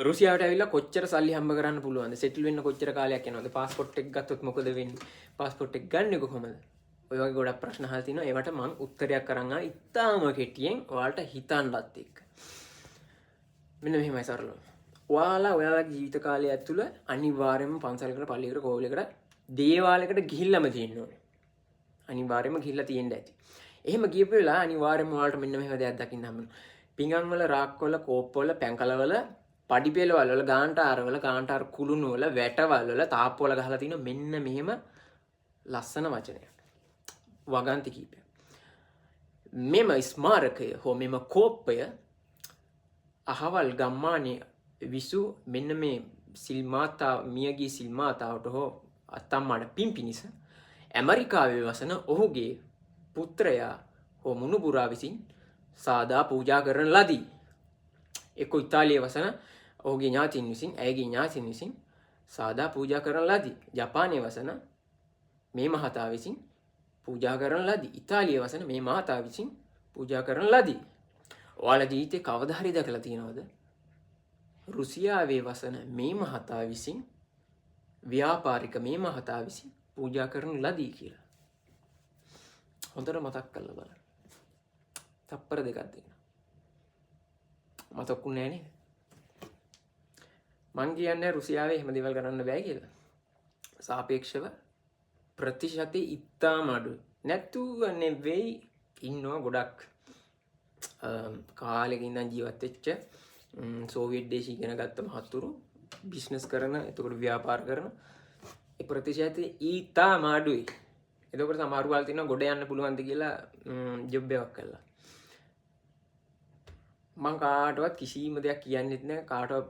රුසියාවට ඇවිල්ලා කොච්චර සල්ලි හම්බ කරන්න පුළුවන්ද? සෙටල් වෙන්න කොච්චර කාලයක් යනවද? පාස්පෝර්ට් එක ගත්තොත් මොකද වෙන්නේ? පාස්පෝර්ට් එක ගන්නෙ කොහොමද? ඔය වගේ ගොඩක් ප්‍රශ්න අහලා තිනවා. ඒවට මම උත්තරයක් අරන් ආවා ඉතාම කෙටියෙන් ඔයාලට හිතන්නත් එක්ක. මෙන්න මෙහෙමයි සරලව. ඔයාලගේ ජීවිත කාලය ඇතුළ අනිවාර්යයෙන්ම පන්සලකට, පල්ලියකට, කෝවිලකට, දේවාලයකට ගිහිල්ලාම තියෙන්න ඕනේ. අනිවාර්යයෙන්ම ගිහිල්ලා තියෙන්න ඇති. එහෙම ගියපු වෙලාව අනිවාර්යයෙන්ම ඔයාලට මෙන්න මෙහෙම දෙයක් දකින්න හම්බෙනවා. පිඟන් වල, රාක් වල, කෝප් වල, පැංකලවල, පඩිපෙළවල වල, ගාන්ටාරවල, ගාන්ටාර කුළුණු වල, වැටවල් වල, තාප්පු වල ගහලා තියෙන මෙන්න මෙහෙම ලස්සන වචනයක්. වගන්ති කීපයක්. මෙම ස්මාරකය හෝ මෙම කෝප්පය අහවල් ගම්මානයේ විසු මෙන්න මේ සිල්මාතා මියගී සිල්මාතාවට හෝ අත්තම්මාට පින් පිණිස ඇමරිකාවේ වසන ඔහුගේ පුත්‍රයා හෝ මුණුබුරා විසින් සාදා පූජා කරන ලදී. එක්ක ඉතාලියේ වසන ඔහුගේ ඥාතීන් විසින්, ඇයගේ ඥාතීන් විසින් සාදා පූජා කරන ලදී. ජපානයේ වසන මේ මහතා විසින් පූජා කරන ලදී. ඉතාලියේ වසන මේ මහතා විසින් පූජා කරන ලදී. ඔයාලා ජීවිතේ කවදා හරි දැකලා තියෙනවද? රුසියාවේ වසන මේ මහතා විසින් ව්‍යාපාරික මේ මහතා විසින් පූජා කරන ලදී කියලා. හොඳට මතක් කරලා බලන්න. තප්පර දෙකක් දෙන්න. මතකුනේ නේද? මං කියන්නේ රුසියාවේ එහෙම දේවල් කරන්න බෑ කියලා. සාපේක්ෂව ප්‍රතිශතය ඉතාම අඩුයි. නැතුව නෙවෙයි ඉන්නවා ගොඩක් කාලෙක ඉඳන් ජීවත් වෙච්ච සෝවියට් දේශය ඉගෙන ගත්ත මහතුරු බිස්නස් කරන, එතකොට ව්‍යාපාර කරන ඒ ප්‍රතිශතය ඉතාම අඩුයි. එතකොට සමහර වල් තියෙනවා ගොඩ යන්න පුළුවන්ද කියලා ජොබ් එකක් කළා. මං කාටවත් කිසිම දෙයක් කියන්නෙත් නැහැ, කාටවත්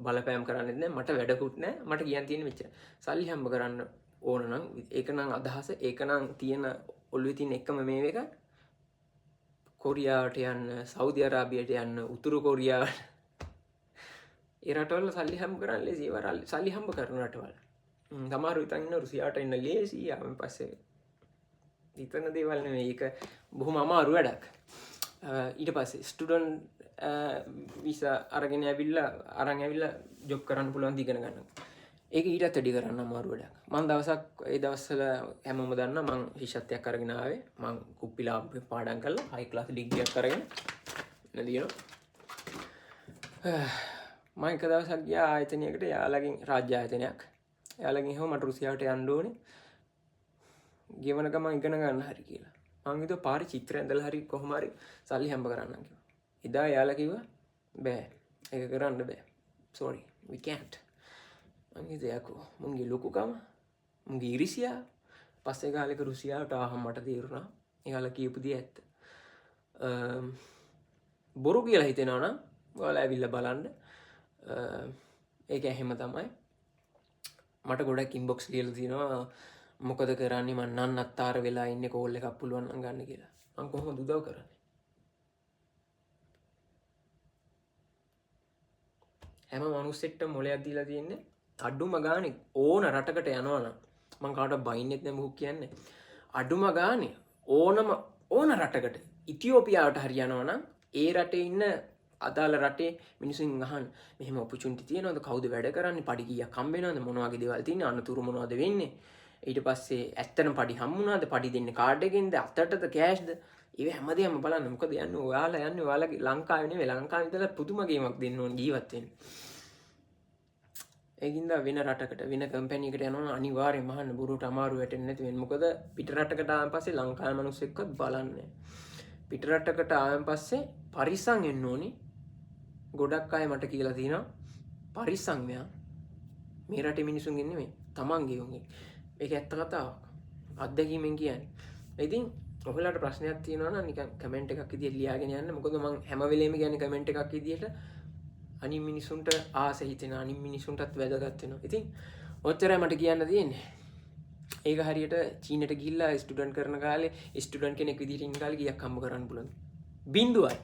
බලපෑම් කරන්නෙත් නැහැ, මට වැඩකුත් නැහැ. මට කියන්න තියෙන්නේ මෙච්චර. සල්ලි හම්බ කරන්න ඕන නම් ඒක නම් අදහස, ඒක නම් තියෙන ඔළුවේ තියෙන එකම මේ එක කොරියාවට යන්න, සෞදි අරාබියට යන්න, උතුරු කොරියාවට ඒ රටවල සල්ලි හම්බ කරන්න ලේසි. ඒවා සල්ලි හම්බ කරන රටවල. සමහරව හිතන් ඉන්න රුසියාවට එන්න ලේසි. ආවෙන් පස්සේ හිතන දේවල් නෙමෙයි. ඒක බොහොම අමාරු වැඩක්. ඊට පස්සේ ස්ටුඩන්ට් වීසා අරගෙන ඇවිල්ලා ජොබ් කරන්න පුළුවන් ඉගෙන ගන්න. ඒක ඊටත් වැඩි කරන්න අමාරු වැඩක්. මම දවසක් ඒ දවස්වල හැමෝම දන්නා මම ශිෂ්‍යත්වයක් අරගෙන ආවේ. මම කුප්පිලා පාඩම් කළා. හයි ක්ලාස් ඩිග්‍රියක් අරගෙන නේදිනවා. මම එක දවසක් ගියා ආයතනයකට, යාළගෙන් රාජ්‍ය ආයතනයක්. යාළගෙන් එහෙම මට රුසියාවට යන්න ඕනේ. ගෙවන ගමන් ඉගෙන ගන්න හරි කියලා. මං හිතුවා පාරේ චිත්‍ර ඇඳලා හරි කොහොම හරි සල්ලි හම්බ කරන්නම් කිව්වා. එදා යාළුවා කිව්වා බෑ. ඒක කරන්න බෑ. sorry we can't. මං හිතුවා යකෝ මුන්ගේ ලොකුකම, මුන්ගේ ඉරිසියා. පස්සේ කාලෙක රුසියාවට ආවම මට තේරුණා එයාලා කියපු දේ ඇත්ත. බොරු කියලා හිතෙනවා නම් ඔයාලා ඇවිල්ලා බලන්න. ඒක එහෙම තමයි. මට ගොඩක් ඉන්බොක්ස් ලියලා තියෙනවා මොකද කරන්නේ, මං නන්නත්තර වෙලා ඉන්නේ, කෝල් එකක් පුළුවන් නම් ගන්න කියලා. මං කොහොමද උදව් කරන්නේ? හැම මිනිස්සෙක්ටම මොලයක් දීලා තියෙන්නේ අඩුම ගානේ ඕන රටකට යනවා නම්, මං කාටවත් බයින්නෙත් නෑ මොකක් කියන්නේ. අඩුම ගානේ ඕන රටකට, ඉතියෝපියාවට හරි යනවා නම් ඒ රටේ ඉන්න අදාළ රටේ මිනිසුන් අහන්න මෙහෙම ඔපචුනිටි තියෙනවද, කවුද වැඩ කරන්නේ, පඩි කීයක් හම්බ වෙනවද, මොන වගේ දේවල් තියෙන්නේ, අනතුරු මොනවද වෙන්නේ, ඊට පස්සේ ඇත්තටම පඩි හම්බුණාද, පඩි දෙන්නේ කාඩ් එකෙන්ද, අතටද කෑෂ්ද, ඒ හැමදේම බලන්න. මොකද යන්නේ ඔයාලගේ ලංකාවේ නෙවෙයි, ලංකාවේ ඉඳලා පුදුම ගේමක් දෙන්න ඕන ජීවත් වෙන්න. ඒකින්ද වෙන රටකට, වෙන කම්පැනි එකකට යනවා අනිවාර්යයෙන්ම අහන්න බොරුවට අමාරු වැටෙන්නේ නැති වෙන්න. මොකද පිට රටකට ආවන් පස්සේ ලංකාවේ මිනිස්සුෙක්වත් බලන්නේ. පිට රටකට ආවන් පස්සේ පරිස්සම් වෙන්න ඕනේ. ගොඩක් අය මට කියලා තියෙනවා පරිස්සම් මෙයා මේ රටේ මිනිසුන්ගෙන් නෙමෙයි තමන්ගේ උන්ගෙන්. ඒක ඇත්ත කතාවක්. අත්දැකීමෙන් කියන්නේ. ඉතින් ඔයාලට ප්‍රශ්නයක් තියෙනවා නම් නිකන් කමෙන්ට් එකක් විදියට ලියාගෙන යන්න. මොකද මම හැම වෙලේම කියන්නේ කමෙන්ට් එකක් විදියට අනිත් මිනිසුන්ට ආස හිතෙන, අනිත් මිනිසුන්ටත් වැදගත් වෙනවා. ඉතින් ඔච්චරයි මට කියන්න තියෙන්නේ. ඒක හරියට චීනට ගිහිල්ලා ස්ටුඩන්ට් කරන කාලේ ස්ටුඩන්ට් කෙනෙක් විදියට ඉන්න කාලේ කීයක් හම්බ කරන්න පුළුවන්ද? බිඳුවයි.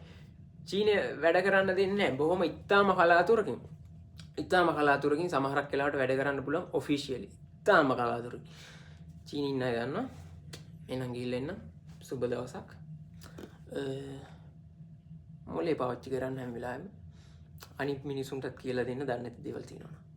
චීනේ වැඩ කරන්න දෙන්නේ නැහැ. බොහොම ඉතාම කලාතුරකින් සමහරක් වෙලාවට වැඩ කරන්න පුළුවන් ඔෆිෂියලි. ඉතාම කලාතුරකින්. චීනේ ඉන්න අය දන්නවා. එහෙනම් ගිහිල්ලා එන්න. සුබ දවසක්. මොලේ පාවිච්චි කරන්න හැම වෙලාවෙම. අනිත් මිනිසුන්ටත් කියලා දෙන්න දන්න ඇති දේවල් තියෙනවා.